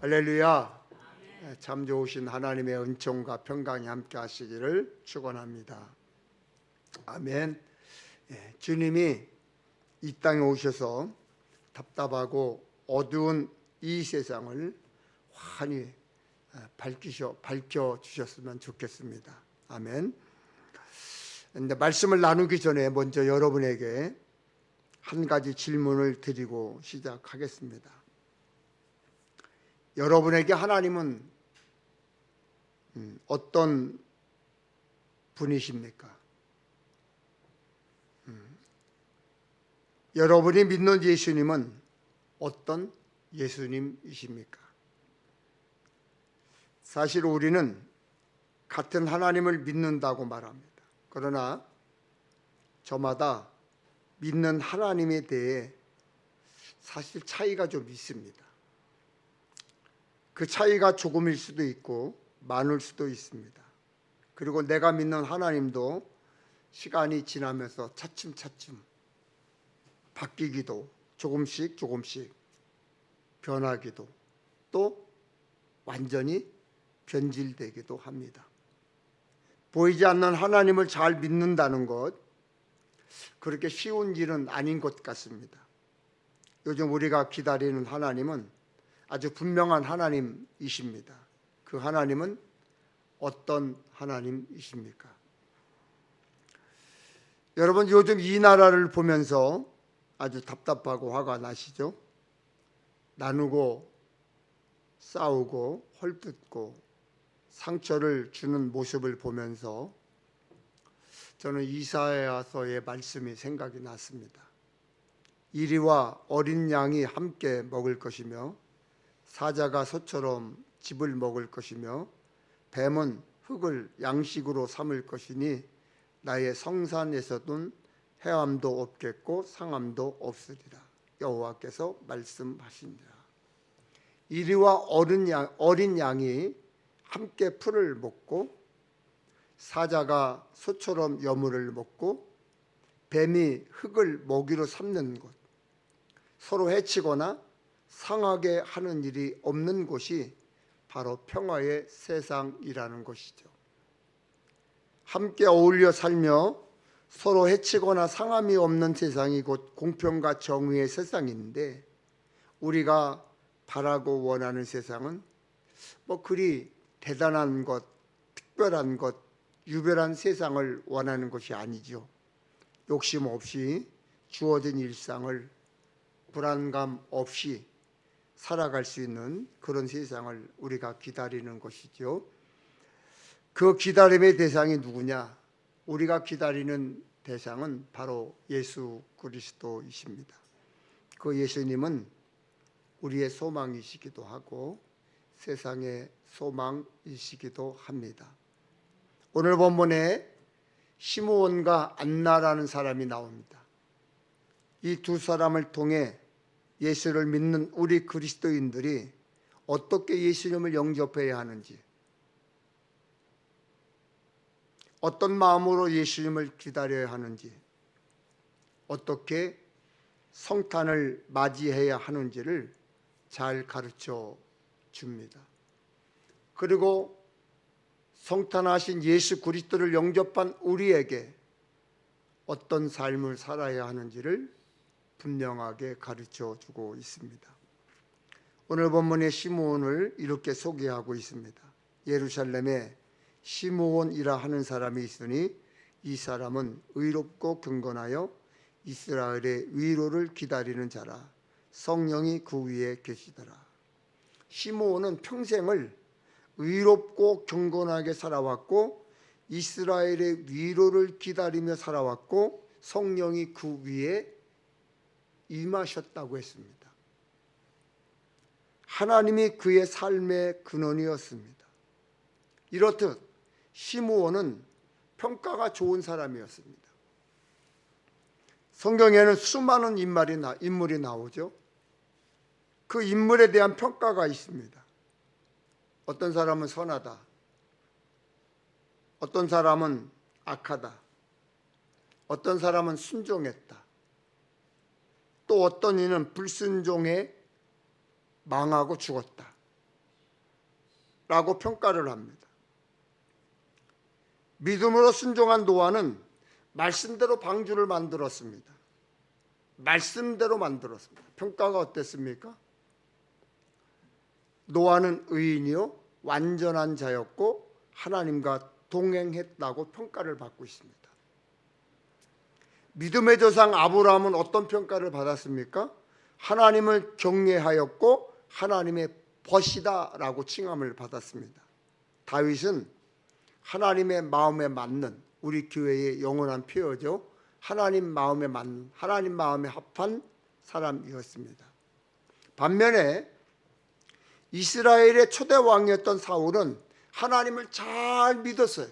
할렐루야. 참 좋으신 하나님의 은총과 평강이 함께 하시기를 축원합니다. 아멘. 주님이 이 땅에 오셔서 답답하고 어두운 이 세상을 환히 밝혀주셨으면 좋겠습니다. 아멘. 근데 말씀을 나누기 전에 먼저 여러분에게 한 가지 질문을 드리고 시작하겠습니다. 여러분에게 하나님은 어떤 분이십니까? 여러분이 믿는 예수님은 어떤 예수님이십니까? 사실 우리는 같은 하나님을 믿는다고 말합니다. 그러나 저마다 믿는 하나님에 대해 사실 차이가 좀 있습니다. 그 차이가 조금일 수도 있고 많을 수도 있습니다. 그리고 내가 믿는 하나님도 시간이 지나면서 차츰차츰 바뀌기도 조금씩 변하기도 또 완전히 변질되기도 합니다. 보이지 않는 하나님을 잘 믿는다는 것, 그렇게 쉬운 일은 아닌 것 같습니다. 요즘 우리가 기다리는 하나님은 아주 분명한 하나님이십니다. 그 하나님은 어떤 하나님이십니까? 여러분, 요즘 이 나라를 보면서 아주 답답하고 화가 나시죠? 나누고 싸우고 헐뜯고 상처를 주는 모습을 보면서 저는 이사야서의 말씀이 생각이 났습니다. 이리와 어린 양이 함께 먹을 것이며 사자가 소처럼 즙을 먹을 것이며 뱀은 흙을 양식으로 삼을 것이니 나의 성산에서는 해함도 없겠고 상함도 없으리라. 여호와께서 말씀하시니라. 이리와 어린 양이 함께 풀을 먹고 사자가 소처럼 여물을 먹고 뱀이 흙을 먹이로 삼는 것, 서로 해치거나 상하게 하는 일이 없는 곳이 바로 평화의 세상이라는 것이죠. 함께 어울려 살며 서로 해치거나 상함이 없는 세상이 곧 공평과 정의의 세상인데, 우리가 바라고 원하는 세상은 그리 대단한 것, 특별한 것, 유별한 세상을 원하는 것이 아니죠. 욕심 없이 주어진 일상을 불안감 없이 살아갈 수 있는 그런 세상을 우리가 기다리는 것이죠. 그 기다림의 대상이 누구냐? 우리가 기다리는 대상은 바로 예수 그리스도이십니다. 그 예수님은 우리의 소망이시기도 하고 세상의 소망이시기도 합니다. 오늘 본문에 시므온과 안나라는 사람이 나옵니다. 이 두 사람을 통해 예수를 믿는 우리 그리스도인들이 어떻게 예수님을 영접해야 하는지, 어떤 마음으로 예수님을 기다려야 하는지, 어떻게 성탄을 맞이해야 하는지를 잘 가르쳐 줍니다. 그리고 성탄하신 예수 그리스도를 영접한 우리에게 어떤 삶을 살아야 하는지를 분명하게 가르쳐 주고 있습니다. 오늘 본문의 시므온을 이렇게 소개하고 있습니다. 예루살렘에 시므온이라 하는 사람이 있으니 이 사람은 의롭고 경건하여 이스라엘의 위로를 기다리는 자라. 성령이 그 위에 계시더라. 시므온은 평생을 의롭고 경건하게 살아왔고 이스라엘의 위로를 기다리며 살아왔고 성령이 그 위에 임하셨다고 했습니다. 하나님이 그의 삶의 근원이었습니다. 이렇듯 시므온은 평가가 좋은 사람이었습니다. 성경에는 수많은 인물이 나오죠. 그 인물에 대한 평가가 있습니다. 어떤 사람은 선하다, 어떤 사람은 악하다, 어떤 사람은 순종했다, 또 어떤 이는 불순종해 망하고 죽었다. 라고 평가를 합니다. 믿음으로 순종한 노아는 말씀대로 방주를 만들었습니다. 말씀대로 만들었습니다. 평가가 어땠습니까? 노아는 의인이요 완전한 자였고 하나님과 동행했다고 평가를 받고 있습니다. 믿음의 조상 아브라함은 어떤 평가를 받았습니까? 하나님을 경외하였고 하나님의 벗이다라고 칭함을 받았습니다. 다윗은 하나님의 마음에 맞는, 우리 교회의 영원한 표어죠. 하나님 마음에 맞는, 하나님 마음에 합한 사람이었습니다. 반면에 이스라엘의 초대 왕이었던 사울은 하나님을 잘 믿었어요.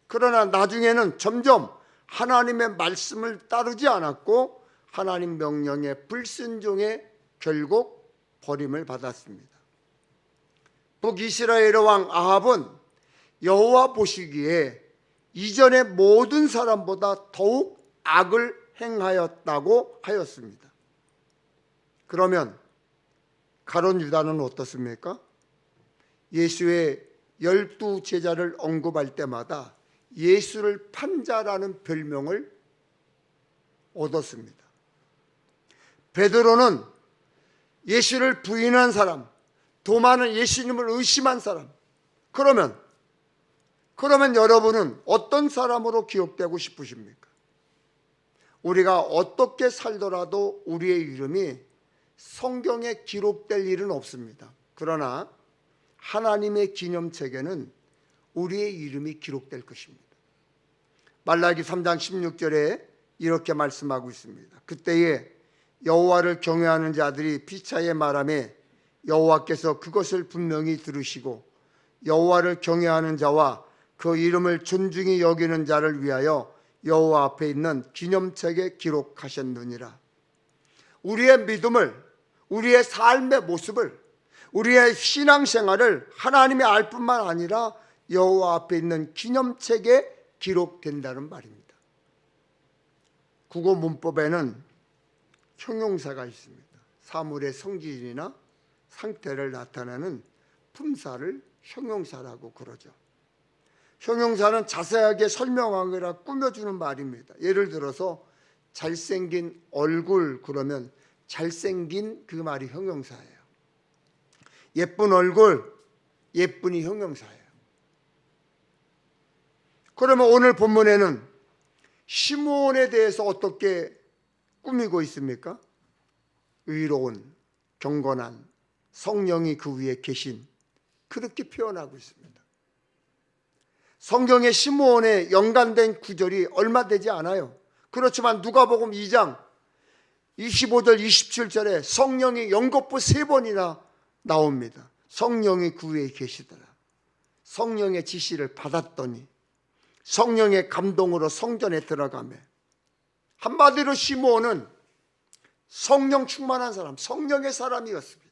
그러나 나중에는 점점 하나님의 말씀을 따르지 않았고 하나님 명령에 불순종해 결국 버림을 받았습니다. 북이스라엘의 왕 아합은 여호와 보시기에 이전의 모든 사람보다 더욱 악을 행하였다고 하였습니다. 그러면 가룟 유다는 어떻습니까? 예수의 12 제자를 언급할 때마다 예수를 판자라는 별명을 얻었습니다. 베드로는 예수를 부인한 사람, 도마는 예수님을 의심한 사람. 그러면 여러분은 어떤 사람으로 기억되고 싶으십니까? 우리가 어떻게 살더라도 우리의 이름이 성경에 기록될 일은 없습니다. 그러나 하나님의 기념책에는 우리의 이름이 기록될 것입니다. 말라기 3장 16절에 이렇게 말씀하고 있습니다. 그때에 여호와를 경외하는 자들이 피차에 말하며 여호와께서 그것을 분명히 들으시고 여호와를 경외하는 자와 그 이름을 존중히 여기는 자를 위하여 여호와 앞에 있는 기념책에 기록하셨느니라. 우리의 믿음을, 우리의 삶의 모습을, 우리의 신앙생활을 하나님이 알 뿐만 아니라 여호와 앞에 있는 기념책에 기록된다는 말입니다. 국어 문법에는 형용사가 있습니다. 사물의 성질이나 상태를 나타내는 품사를 형용사라고 그러죠. 형용사는 자세하게 설명하거나 꾸며주는 말입니다. 예를 들어서 잘생긴 얼굴 그러면 잘생긴 그 말이 형용사예요. 예쁜 얼굴, 예쁜이 형용사예요. 그러면 오늘 본문에는 시므온에 대해서 어떻게 꾸미고 있습니까? 의로운, 경건한, 성령이 그 위에 계신, 그렇게 표현하고 있습니다. 성경에 시므온에 연관된 구절이 얼마 되지 않아요. 그렇지만 누가복음 2장 25절 27절에 성령이 연거푸 3번이나 나옵니다. 성령이 그 위에 계시더라. 성령의 지시를 받았더니 성령의 감동으로 성전에 들어가며, 한마디로 시므온은 성령 충만한 사람, 성령의 사람이었습니다.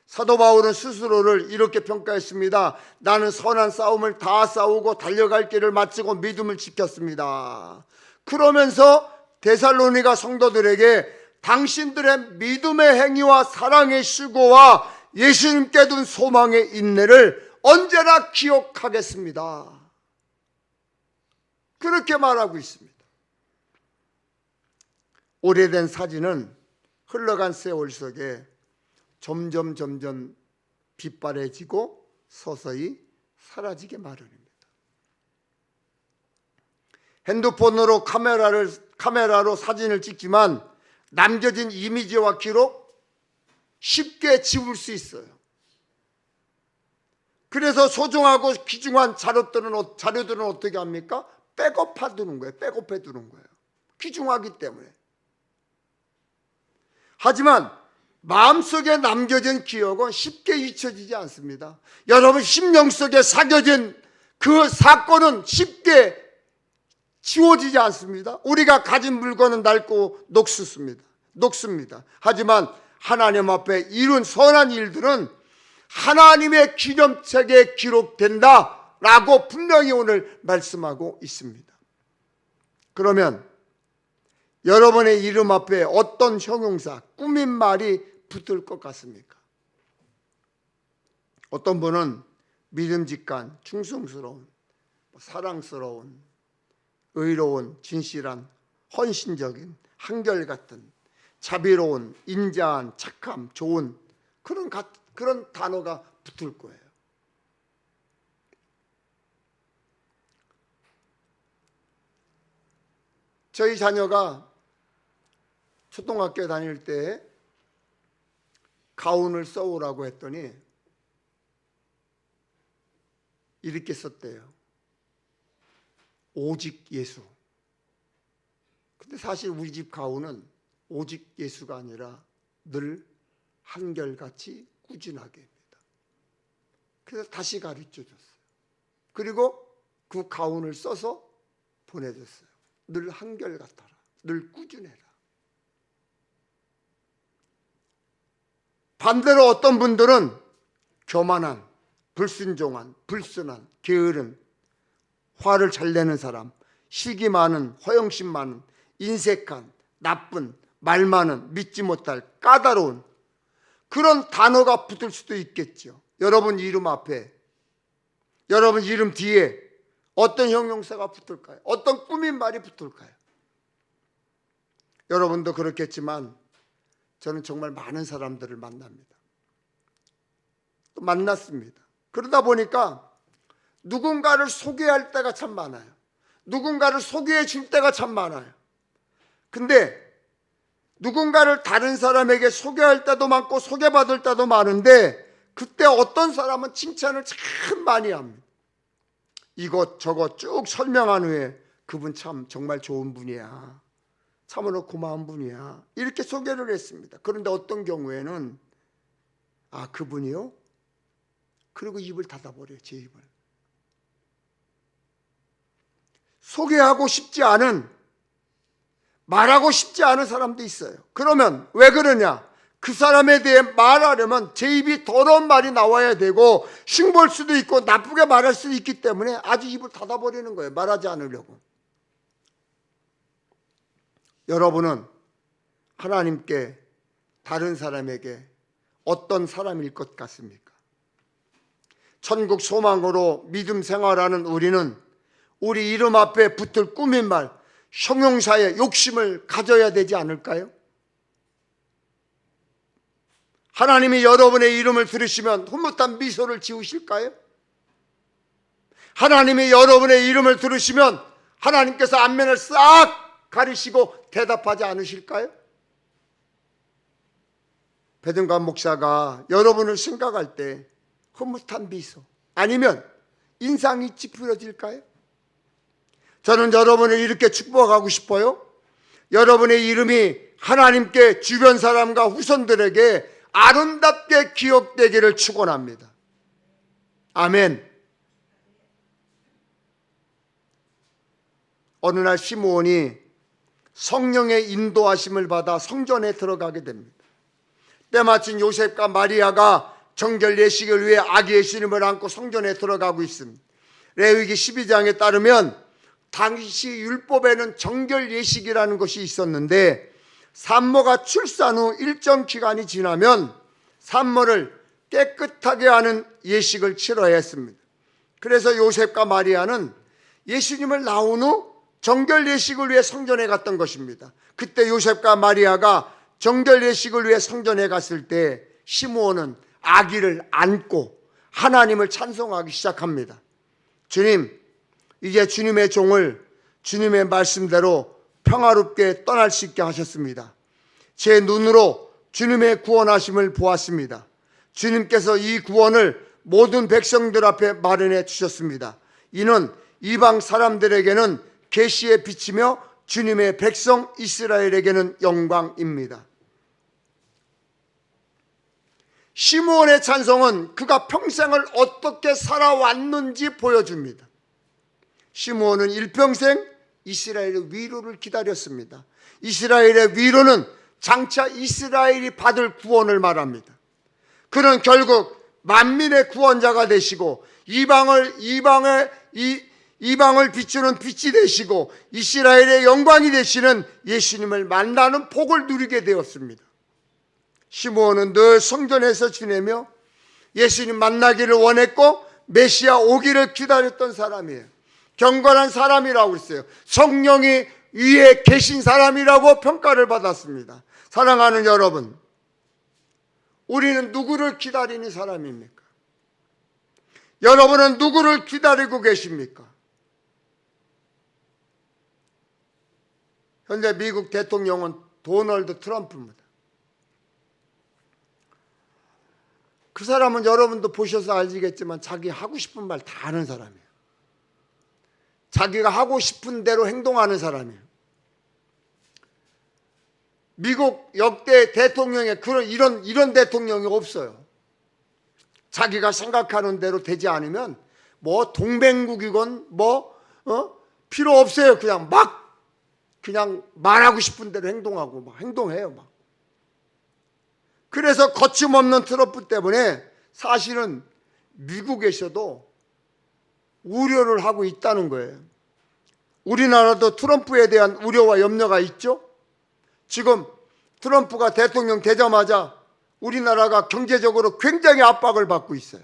사도 바울은 스스로를 이렇게 평가했습니다. 나는 선한 싸움을 다 싸우고 달려갈 길을 마치고 믿음을 지켰습니다. 그러면서 데살로니가 성도들에게 당신들의 믿음의 행위와 사랑의 수고와 예수님께 둔 소망의 인내를 언제나 기억하겠습니다. 그렇게 말하고 있습니다. 오래된 사진은 흘러간 세월 속에 점점 빛바래지고 서서히 사라지게 마련입니다. 핸드폰으로 카메라로 사진을 찍지만 남겨진 이미지와 기록 쉽게 지울 수 있어요. 그래서 소중하고 귀중한 자료들은 어떻게 합니까? 백업해 두는 거예요. 백업해 두는 거예요. 귀중하기 때문에. 하지만 마음속에 남겨진 기억은 쉽게 잊혀지지 않습니다. 여러분 심령 속에 새겨진 그 사건은 쉽게 지워지지 않습니다. 우리가 가진 물건은 낡고 녹습니다. 하지만 하나님 앞에 이룬 선한 일들은 하나님의 기념책에 기록된다라고 분명히 오늘 말씀하고 있습니다. 그러면 여러분의 이름 앞에 어떤 형용사, 꾸민 말이 붙을 것 같습니까? 어떤 분은 믿음직한, 충성스러운, 사랑스러운, 의로운, 진실한, 헌신적인, 한결같은, 자비로운, 인자한, 착함, 좋은 그런 단어가 붙을 거예요. 저희 자녀가 초등학교 다닐 때 가운을 써오라고 했더니 이렇게 썼대요. 오직 예수. 근데 사실 우리 집 가운은 오직 예수가 아니라 늘 한결같이 꾸준하게입니다. 그래서 다시 가르쳐 줬어요. 그리고 그 가운을 써서 보내줬어요. 늘 한결같아라. 늘 꾸준해라. 반대로 어떤 분들은 교만한, 불순종한, 불순한, 게으른, 화를 잘 내는 사람, 시기 많은, 허영심 많은, 인색한, 나쁜, 말 많은, 믿지 못할, 까다로운 그런 단어가 붙을 수도 있겠죠. 여러분 이름 앞에, 여러분 이름 뒤에 어떤 형용사가 붙을까요? 어떤 꾸민 말이 붙을까요? 여러분도 그렇겠지만 저는 정말 많은 사람들을 만납니다. 또 만났습니다. 그러다 보니까 누군가를 소개할 때가 참 많아요. 누군가를 소개해 줄 때가 참 많아요. 근데 누군가를 다른 사람에게 소개할 때도 많고 소개받을 때도 많은데 그때 어떤 사람은 칭찬을 참 많이 합니다. 이것저것 쭉 설명한 후에 그분 참 정말 좋은 분이야. 참으로 고마운 분이야. 이렇게 소개를 했습니다. 그런데 어떤 경우에는 아 그분이요? 그리고 입을 닫아버려요. 제 입을. 소개하고 싶지 않은, 말하고 싶지 않은 사람도 있어요. 그러면 왜 그러냐? 그 사람에 대해 말하려면 제 입이 더러운 말이 나와야 되고 흉볼 수도 있고 나쁘게 말할 수도 있기 때문에 아주 입을 닫아버리는 거예요. 말하지 않으려고. 여러분은 하나님께 다른 사람에게 어떤 사람일 것 같습니까? 천국 소망으로 믿음 생활하는 우리는 우리 이름 앞에 붙을 꾸민 말, 형용사의 욕심을 가져야 되지 않을까요? 하나님이 여러분의 이름을 들으시면 흐뭇한 미소를 지으실까요? 하나님이 여러분의 이름을 들으시면 하나님께서 안면을 싹 가리시고 대답하지 않으실까요? 배등관 목사가 여러분을 생각할 때 흐뭇한 미소 아니면 인상이 찌푸려질까요? 저는 여러분을 이렇게 축복하고 싶어요. 여러분의 이름이 하나님께 주변 사람과 후손들에게 아름답게 기억되기를 축원합니다. 아멘. 어느 날 시므온이 성령의 인도하심을 받아 성전에 들어가게 됩니다. 때마침 요셉과 마리아가 정결 예식을 위해 아기 예수님을 안고 성전에 들어가고 있습니다. 레위기 12장에 따르면 당시 율법에는 정결 예식이라는 것이 있었는데 산모가 출산 후 일정 기간이 지나면 산모를 깨끗하게 하는 예식을 치러야 했습니다. 그래서 요셉과 마리아는 예수님을 낳은 후 정결 예식을 위해 성전에 갔던 것입니다. 그때 요셉과 마리아가 정결 예식을 위해 성전에 갔을 때 시므온은 아기를 안고 하나님을 찬송하기 시작합니다. 주님, 이제 주님의 종을 주님의 말씀대로 평화롭게 떠날 수 있게 하셨습니다. 제 눈으로 주님의 구원하심을 보았습니다. 주님께서 이 구원을 모든 백성들 앞에 마련해 주셨습니다. 이는 이방 사람들에게는 계시의 빛이며 주님의 백성 이스라엘에게는 영광입니다. 시므온의 찬송은 그가 평생을 어떻게 살아왔는지 보여줍니다. 시므온은 일평생 이스라엘의 위로를 기다렸습니다. 이스라엘의 위로는 장차 이스라엘이 받을 구원을 말합니다. 그는 결국 만민의 구원자가 되시고 이방을 비추는 빛이 되시고 이스라엘의 영광이 되시는 예수님을 만나는 복을 누리게 되었습니다. 시므온은 늘 성전에서 지내며 예수님 만나기를 원했고 메시아 오기를 기다렸던 사람이에요. 경건한 사람이라고 했어요. 성령이 위에 계신 사람이라고 평가를 받았습니다. 사랑하는 여러분, 우리는 누구를 기다리는 사람입니까? 여러분은 누구를 기다리고 계십니까? 현재 미국 대통령은 도널드 트럼프입니다. 그 사람은 여러분도 보셔서 아시겠지만 자기 하고 싶은 말 다 하는 사람이에요. 자기가 하고 싶은 대로 행동하는 사람이에요. 미국 역대 대통령에 이런 대통령이 없어요. 자기가 생각하는 대로 되지 않으면 뭐 동맹국이건 필요 없어요. 그냥 말하고 싶은 대로 행동하고 막 행동해요. 막. 그래서 거침없는 트럼프 때문에 사실은 미국에서도 우려를 하고 있다는 거예요. 우리나라도 트럼프에 대한 우려와 염려가 있죠. 지금 트럼프가 대통령 되자마자 우리나라가 경제적으로 굉장히 압박을 받고 있어요.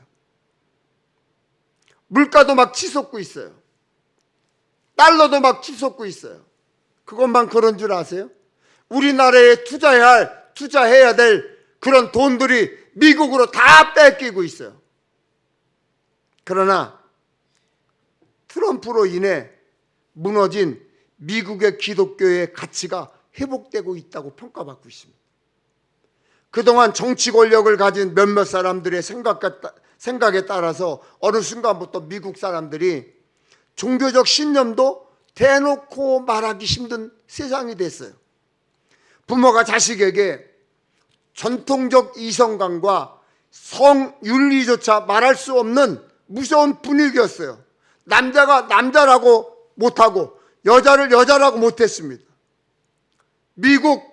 물가도 막 치솟고 있어요. 달러도 막 치솟고 있어요. 그것만 그런 줄 아세요? 우리나라에 투자해야 될 그런 돈들이 미국으로 다 뺏기고 있어요. 그러나 트럼프로 인해 무너진 미국의 기독교의 가치가 회복되고 있다고 평가받고 있습니다. 그동안 정치 권력을 가진 몇몇 사람들의 생각에 따라서 어느 순간부터 미국 사람들이 종교적 신념도 대놓고 말하기 힘든 세상이 됐어요. 부모가 자식에게 전통적 이성관과 성윤리조차 말할 수 없는 무서운 분위기였어요. 남자가 남자라고 못하고 여자를 여자라고 못했습니다. 미국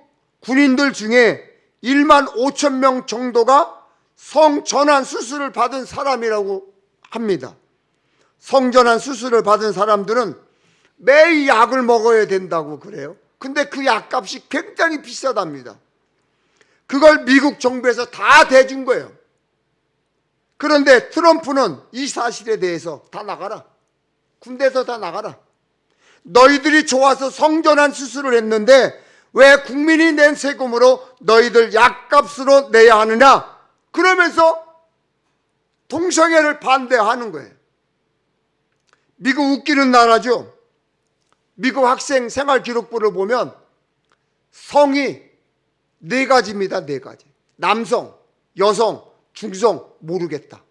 군인들 중에 1만 5천 명 정도가 성전환 수술을 받은 사람이라고 합니다. 성전환 수술을 받은 사람들은 매일 약을 먹어야 된다고 그래요. 근데 그 약값이 굉장히 비싸답니다. 그걸 미국 정부에서 다 대준 거예요. 그런데 트럼프는 이 사실에 대해서 다 나가라. 군대에서 다 나가라. 너희들이 좋아서 성전환 수술을 했는데 왜 국민이 낸 세금으로 너희들 약값으로 내야 하느냐? 그러면서 동성애를 반대하는 거예요. 미국 웃기는 나라죠. 미국 학생 생활기록부를 보면 성이 4가지입니다. 4가지. 남성, 여성, 중성 모르겠다.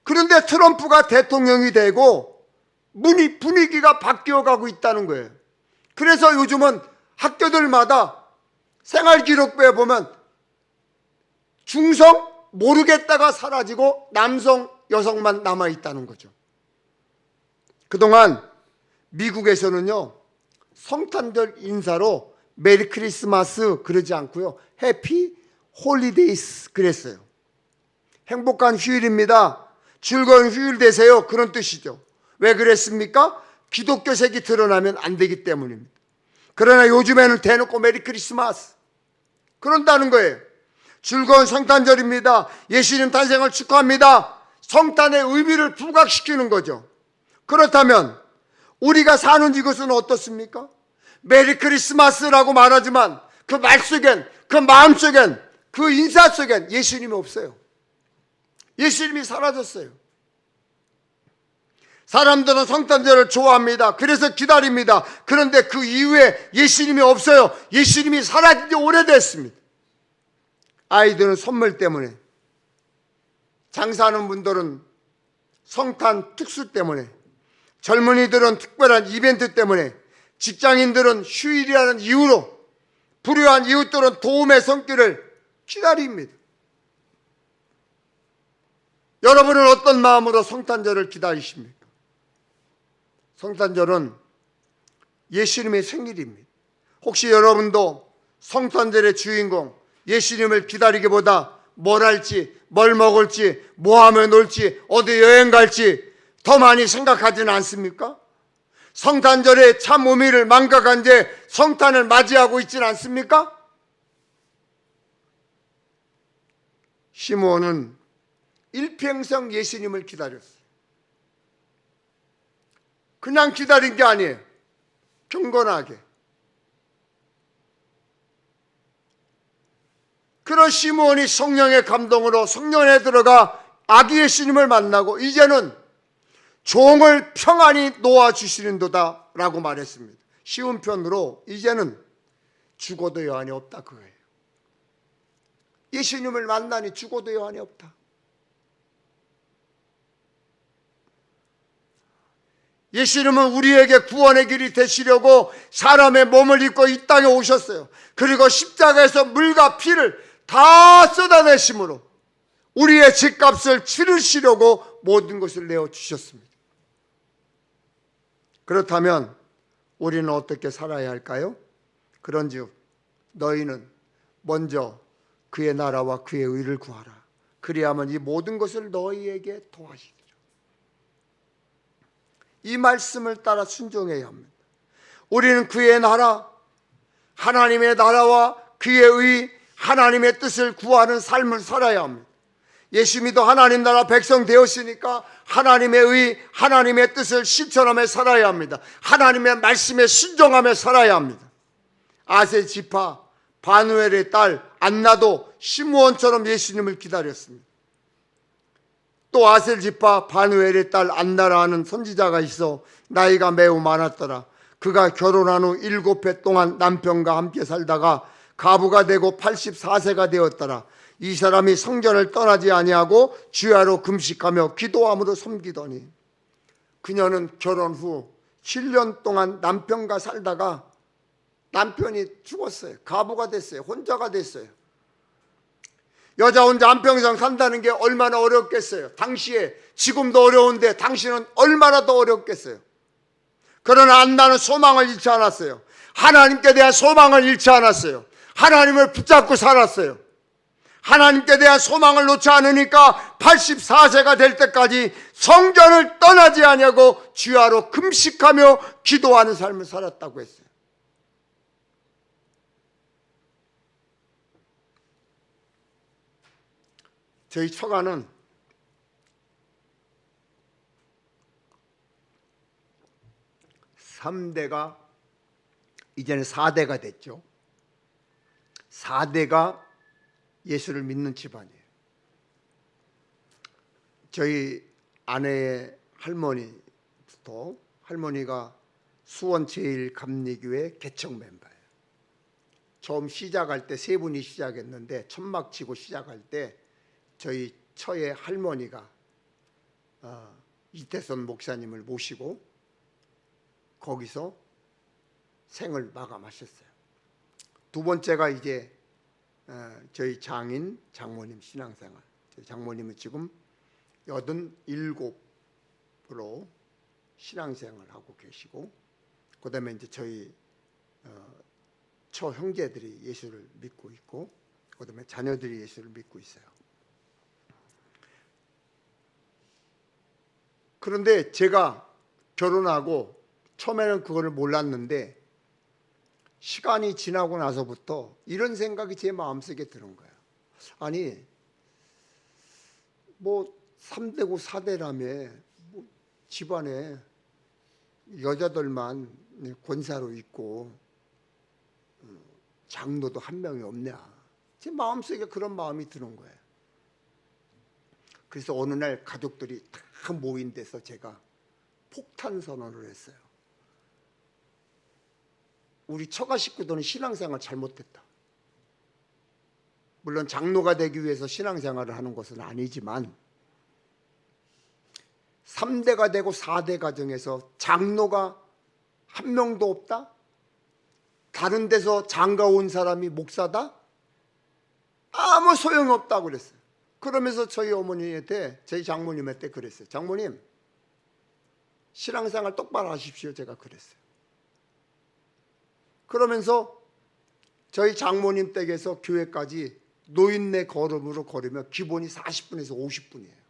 그런데 트럼프가 대통령이 되고 분위기가 바뀌어가고 있다는 거예요. 그래서 요즘은 학교들마다 생활기록부에 보면 중성 모르겠다가 사라지고 남성, 여성만 남아있다는 거죠. 그동안 미국에서는요, 성탄절 인사로 메리 크리스마스 그러지 않고요, 해피 홀리데이스 그랬어요. 행복한 휴일입니다. 즐거운 휴일 되세요. 그런 뜻이죠. 왜 그랬습니까? 기독교색이 드러나면 안 되기 때문입니다. 그러나 요즘에는 대놓고 메리 크리스마스 그런다는 거예요. 즐거운 성탄절입니다. 예수님 탄생을 축하합니다. 성탄의 의미를 부각시키는 거죠. 그렇다면 우리가 사는 이곳은 어떻습니까? 메리 크리스마스라고 말하지만 그 말 속엔, 그 마음 속엔, 그 인사 속엔 예수님이 없어요. 예수님이 사라졌어요. 사람들은 성탄절을 좋아합니다. 그래서 기다립니다. 그런데 그 이후에 예수님이 없어요. 예수님이 사라진 지 오래됐습니다. 아이들은 선물 때문에, 장사하는 분들은 성탄 특수 때문에, 젊은이들은 특별한 이벤트 때문에, 직장인들은 휴일이라는 이유로, 불효한 이웃들은 도움의 손길을 기다립니다. 여러분은 어떤 마음으로 성탄절을 기다리십니까? 성탄절은 예수님의 생일입니다. 혹시 여러분도 성탄절의 주인공 예수님을 기다리기보다 뭘 할지, 뭘 먹을지, 뭐 하면 놀지, 어디 여행 갈지 더 많이 생각하지는 않습니까? 성탄절의 참 의미를 망각한 채 성탄을 맞이하고 있지는 않습니까? 시므온은 일평생 예수님을 기다렸어요. 그냥 기다린 게 아니에요. 경건하게. 그런 시므온이 성령의 감동으로 성령에 들어가 아기 예수님을 만나고 이제는 종을 평안히 놓아주시는도다 라고 말했습니다. 쉬운 편으로 이제는 죽어도 여한이 없다 그거예요. 예수님을 만나니 죽어도 여한이 없다. 예수님은 우리에게 구원의 길이 되시려고 사람의 몸을 입고 이 땅에 오셨어요. 그리고 십자가에서 물과 피를 다 쏟아내심으로 우리의 죄값을 치르시려고 모든 것을 내어주셨습니다. 그렇다면 우리는 어떻게 살아야 할까요? 그런즉 너희는 먼저 그의 나라와 그의 의를 구하라. 그리하면 이 모든 것을 너희에게 더하시리라. 이 말씀을 따라 순종해야 합니다. 우리는 그의 나라, 하나님의 나라와 그의 의, 하나님의 뜻을 구하는 삶을 살아야 합니다. 예수 믿어 하나님 나라 백성 되었으니까 하나님의 의, 하나님의 뜻을 실천하며 살아야 합니다. 하나님의 말씀에 순종하며 살아야 합니다. 아세 지파 바누엘의 딸 안나도 시므온처럼 예수님을 기다렸습니다. 또 아셀 지파 바누엘의 딸 안나라 하는 선지자가 있어 나이가 매우 많았더라. 그가 결혼한 후 7해 동안 남편과 함께 살다가 가부가 되고 84세가 되었더라. 이 사람이 성전을 떠나지 아니하고 주야로 금식하며 기도함으로 섬기더니 그녀는 결혼 후 7년 동안 남편과 살다가 남편이 죽었어요. 가부가 됐어요. 혼자가 됐어요. 여자 혼자 한평생 산다는 게 얼마나 어렵겠어요. 당시에 지금도 어려운데 당신은 얼마나 더 어렵겠어요. 그러나 안나는 소망을 잃지 않았어요. 하나님께 대한 소망을 잃지 않았어요. 하나님을 붙잡고 살았어요. 하나님께 대한 소망을 놓지 않으니까 84세가 될 때까지 성전을 떠나지 아니하고 주야로 금식하며 기도하는 삶을 살았다고 했어요. 저희 처가는 (3대가) 이제는 (4대가) 됐죠. 4대가 예수를 믿는 집안이에요. 저희 아내의 할머니부터 할머니가 수원 제1감리교회 개척 멤버예요. 처음 시작할 때 3분이 시작했는데 천막 치고 시작할 때 저희 처의 할머니가 이태선 목사님을 모시고 거기서 생을 마감하셨어요. 두 번째가 이제 저희 장모님 신앙생활. 저희 장모님은 지금 87으로 신앙생활을 하고 계시고, 그 다음에 이제 저희 처 형제들이 예수를 믿고 있고, 그 다음에 자녀들이 예수를 믿고 있어요. 그런데 제가 결혼하고 처음에는 그거를 몰랐는데 시간이 지나고 나서부터 이런 생각이 제 마음속에 드는 거예요. 아니 뭐 3대고 4대라며 뭐 집안에 여자들만 권사로 있고 장로도 한 명이 없냐. 제 마음속에 그런 마음이 드는 거예요. 그래서 어느 날 가족들이 다 모인 데서 제가 폭탄 선언을 했어요. 우리 처가 식구들은 신앙생활 잘못했다. 물론 장로가 되기 위해서 신앙생활을 하는 것은 아니지만 3대가 되고 4대 가정에서 장로가 한 명도 없다? 다른 데서 장가 온 사람이 목사다? 아무 소용없다고 그랬어요. 그러면서 저희 어머니한테, 저희 장모님한테 그랬어요. 장모님, 신앙생활 똑바로 하십시오. 제가 그랬어요. 그러면서 저희 장모님 댁에서 교회까지 노인네 걸음으로 걸으면 기본이 40분에서 50분이에요.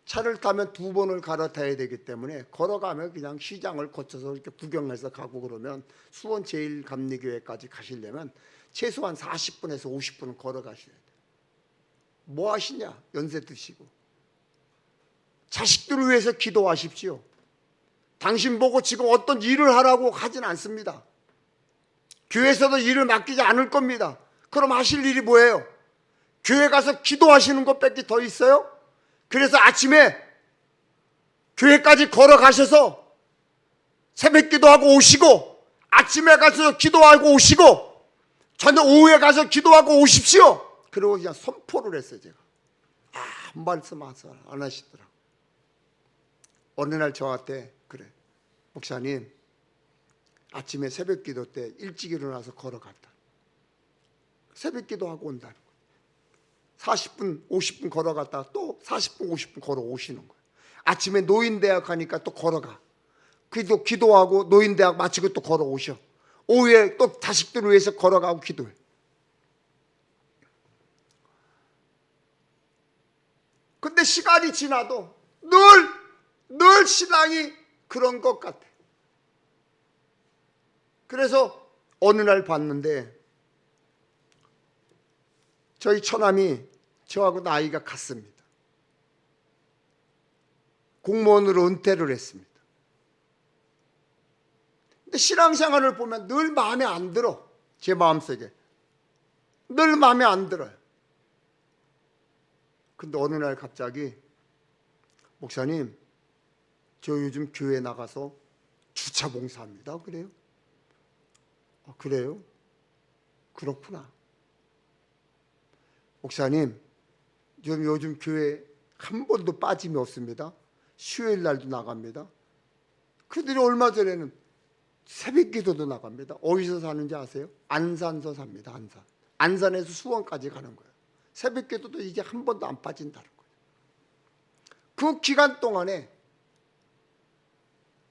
차를 타면 2번을 갈아타야 되기 때문에 걸어가면 그냥 시장을 거쳐서 이렇게 구경해서 가고 그러면 수원 제1감리교회까지 가시려면 최소한 40분에서 50분은 걸어가셔야 돼요. 뭐 하시냐? 연세 드시고. 자식들을 위해서 기도하십시오. 당신 보고 지금 어떤 일을 하라고 하진 않습니다. 교회에서도 일을 맡기지 않을 겁니다. 그럼 하실 일이 뭐예요? 교회 가서 기도하시는 것밖에 더 있어요? 그래서 아침에 교회까지 걸어가셔서 새벽 기도하고 오시고, 아침에 가서 기도하고 오시고, 저녁 오후에 가서 기도하고 오십시오. 그러고 그냥 선포를 했어요. 제가 한 말씀 안 하시더라고요. 어느 날 저한테 그래, 목사님 아침에 새벽 기도 때 일찍 일어나서 걸어갔다. 새벽 기도하고 온다는 거예요. 40분 50분 걸어갔다가 또 40분 50분 걸어오시는 거예요. 아침에 노인대학 가니까 또 걸어가. 그래도 기도하고 노인대학 마치고 또 걸어오셔. 오후에 또 자식들을 위해서 걸어가고 기도해. 근데 시간이 지나도 늘 신앙이 그런 것 같아. 그래서 어느 날 봤는데 저희 처남이 저하고 나이가 같습니다. 공무원으로 은퇴를 했습니다. 근데 신앙생활을 보면 늘 마음에 안 들어. 제 마음속에 늘 마음에 안 들어요. 근데 어느 날 갑자기 목사님 저 요즘 교회 나가서 주차 봉사합니다. 그래요? 그래요? 그렇구나. 목사님 요즘 교회 한 번도 빠짐이 없습니다. 수요일 날도 나갑니다. 그들이 얼마 전에는 새벽 기도도 나갑니다. 어디서 사는지 아세요? 안산서 삽니다. 안산에서 수원까지 가는 거예요. 새벽 기도도 이제 한 번도 안 빠진다는 거예요. 그 기간 동안에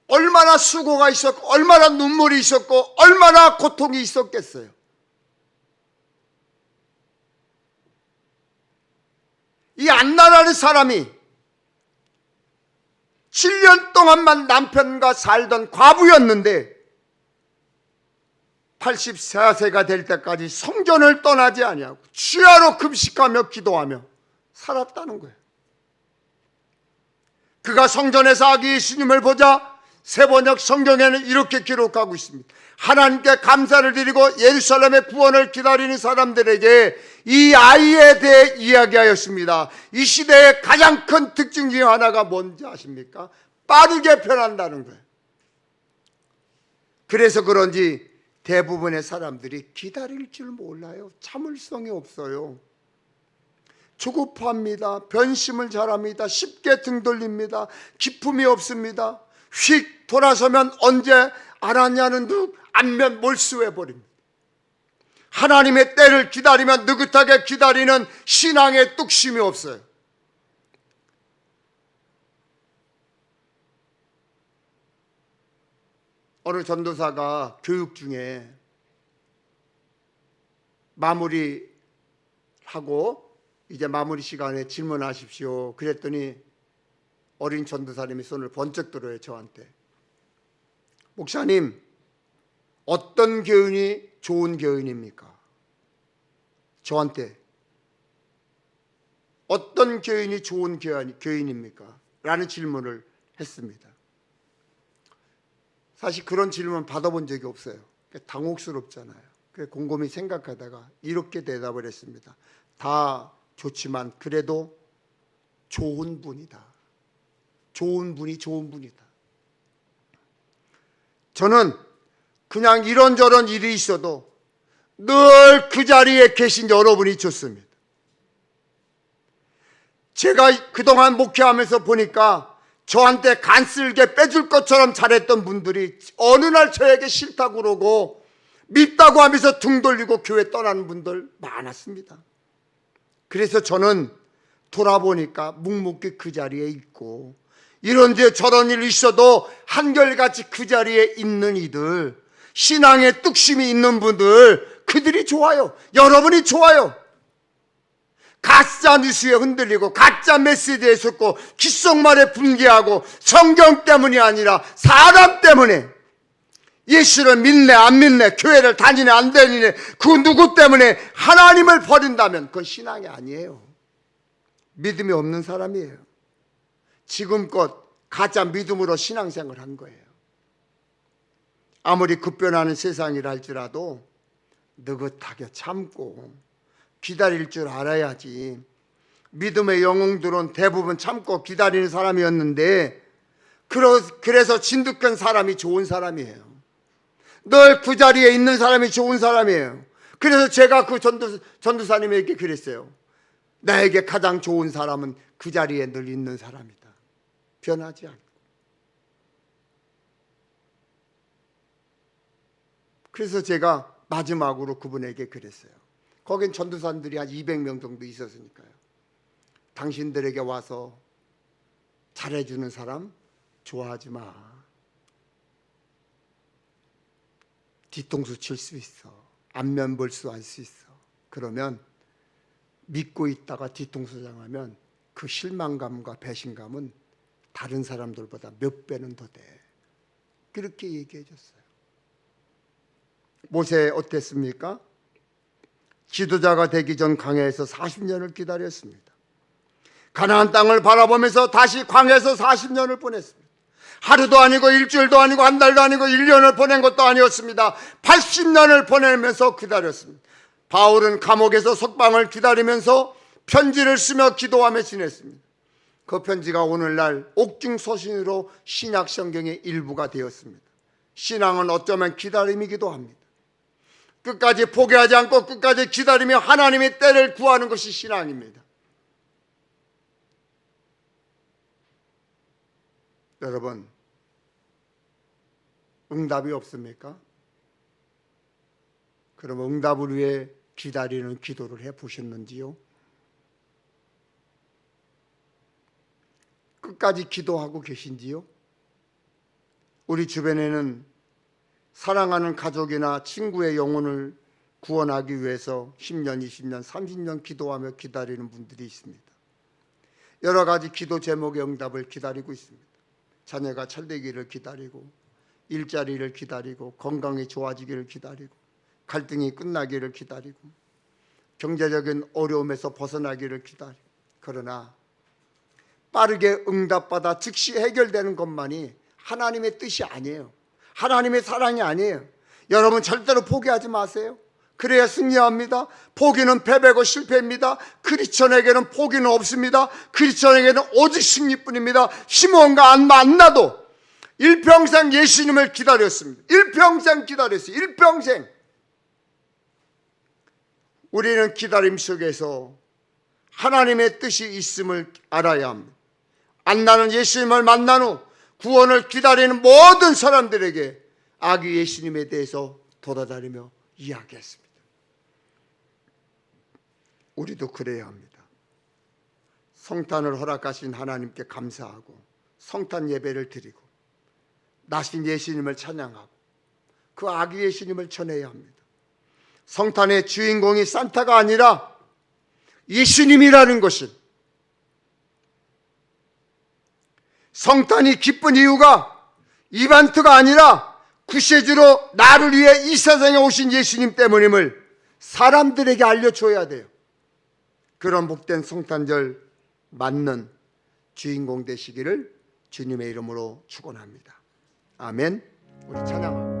얼마나 수고가 있었고, 얼마나 눈물이 있었고, 얼마나 고통이 있었겠어요. 이 안나라는 사람이 7년 동안만 남편과 살던 과부였는데 84세가 될 때까지 성전을 떠나지 아니하고 주야로 금식하며 기도하며 살았다는 거예요. 그가 성전에서 아기 예수님을 보자 세번역 성경에는 이렇게 기록하고 있습니다. 하나님께 감사를 드리고 예루살렘의 구원을 기다리는 사람들에게 이 아이에 대해 이야기하였습니다. 이 시대의 가장 큰 특징 중에 하나가 뭔지 아십니까? 빠르게 변한다는 거예요. 그래서 그런지 대부분의 사람들이 기다릴 줄 몰라요. 참을성이 없어요. 조급합니다. 변심을 잘합니다. 쉽게 등 돌립니다. 기품이 없습니다. 휙 돌아서면 언제 알았냐는 듯 안면 몰수해버립니다. 하나님의 때를 기다리면 느긋하게 기다리는 신앙의 뚝심이 없어요. 어느 전도사가 교육 중에 마무리하고 이제 마무리 시간에 질문하십시오. 그랬더니 어린 전도사님이 손을 번쩍 들어요. 저한테. 목사님, 어떤 교인이 좋은 교인입니까? 저한테. 어떤 교인이 좋은 교인입니까? 라는 질문을 했습니다. 사실 그런 질문 받아본 적이 없어요. 당혹스럽잖아요. 그래서 곰곰이 생각하다가 이렇게 대답을 했습니다. 다 좋지만 그래도 좋은 분이다. 좋은 분이 좋은 분이다. 저는 그냥 이런저런 일이 있어도 늘 그 자리에 계신 여러분이 좋습니다. 제가 그동안 목회하면서 보니까 저한테 간쓸게 빼줄 것처럼 잘했던 분들이 어느 날 저에게 싫다고 그러고 밉다고 하면서 등 돌리고 교회 떠나는 분들 많았습니다. 그래서 저는 돌아보니까 묵묵히 그 자리에 있고 이런데 저런 일이 있어도 한결같이 그 자리에 있는 이들, 신앙의 뚝심이 있는 분들, 그들이 좋아요. 여러분이 좋아요. 가짜 뉴스에 흔들리고 가짜 메시지에 속고 귓속말에 분개하고 성경 때문이 아니라 사람 때문에 예수를 믿네 안 믿네 교회를 다니네 안 다니네 그 누구 때문에 하나님을 버린다면 그건 신앙이 아니에요. 믿음이 없는 사람이에요. 지금껏 가짜 믿음으로 신앙생활을 한 거예요. 아무리 급변하는 세상이라 할지라도 느긋하게 참고 기다릴 줄 알아야지. 믿음의 영웅들은 대부분 참고 기다리는 사람이었는데, 그래서 진득한 사람이 좋은 사람이에요. 늘 그 자리에 있는 사람이 좋은 사람이에요. 그래서 제가 그 전도사님에게 그랬어요. 나에게 가장 좋은 사람은 그 자리에 늘 있는 사람이다. 변하지 않고. 그래서 제가 마지막으로 그분에게 그랬어요. 거긴 전도사님들이 한 200명 정도 있었으니까요. 당신들에게 와서 잘해주는 사람 좋아하지 마. 뒤통수 칠 수 있어. 안면 볼수 할 수 있어. 그러면 믿고 있다가 뒤통수 당하면 그 실망감과 배신감은 다른 사람들보다 몇 배는 더 돼. 그렇게 얘기해 줬어요. 모세 어땠습니까? 지도자가 되기 전 광야에서 40년을 기다렸습니다. 가나안 땅을 바라보면서 다시 광야에서 40년을 보냈습니다. 하루도 아니고 일주일도 아니고 한 달도 아니고 1년을 보낸 것도 아니었습니다. 80년을 보내면서 기다렸습니다. 바울은 감옥에서 석방을 기다리면서 편지를 쓰며 기도하며 지냈습니다. 그 편지가 오늘날 옥중서신으로 신약 성경의 일부가 되었습니다. 신앙은 어쩌면 기다림이기도 합니다. 끝까지 포기하지 않고 끝까지 기다리며 하나님의 때를 구하는 것이 신앙입니다. 여러분, 응답이 없습니까? 그럼 응답을 위해 기다리는 기도를 해보셨는지요? 끝까지 기도하고 계신지요? 우리 주변에는 사랑하는 가족이나 친구의 영혼을 구원하기 위해서 10년, 20년, 30년 기도하며 기다리는 분들이 있습니다. 여러 가지 기도 제목의 응답을 기다리고 있습니다. 자녀가 잘되기를 기다리고, 일자리를 기다리고, 건강이 좋아지기를 기다리고, 갈등이 끝나기를 기다리고, 경제적인 어려움에서 벗어나기를 기다리고. 그러나 빠르게 응답받아 즉시 해결되는 것만이 하나님의 뜻이 아니에요. 하나님의 사랑이 아니에요. 여러분 절대로 포기하지 마세요. 그래야 승리합니다. 포기는 패배고 실패입니다. 크리스천에게는 포기는 없습니다. 크리스천에게는 오직 승리뿐입니다. 시몬과 안 만나도 일평생 예수님을 기다렸습니다. 일평생 기다렸어요. 일평생. 우리는 기다림 속에서 하나님의 뜻이 있음을 알아야 합니다. 안나는 예수님을 만난 후 구원을 기다리는 모든 사람들에게 아기 예수님에 대해서 돌아다니며 이야기했습니다. 우리도 그래야 합니다. 성탄을 허락하신 하나님께 감사하고 성탄 예배를 드리고 나신 예수님을 찬양하고 그 아기 예수님을 전해야 합니다. 성탄의 주인공이 산타가 아니라 예수님이라는 것은, 성탄이 기쁜 이유가 이벤트가 아니라 구세주로 나를 위해 이 세상에 오신 예수님 때문임을 사람들에게 알려줘야 돼요. 그런 복된 성탄절 맞는 주인공 되시기를 주님의 이름으로 축원합니다. 아멘. 우리 찬양합니다.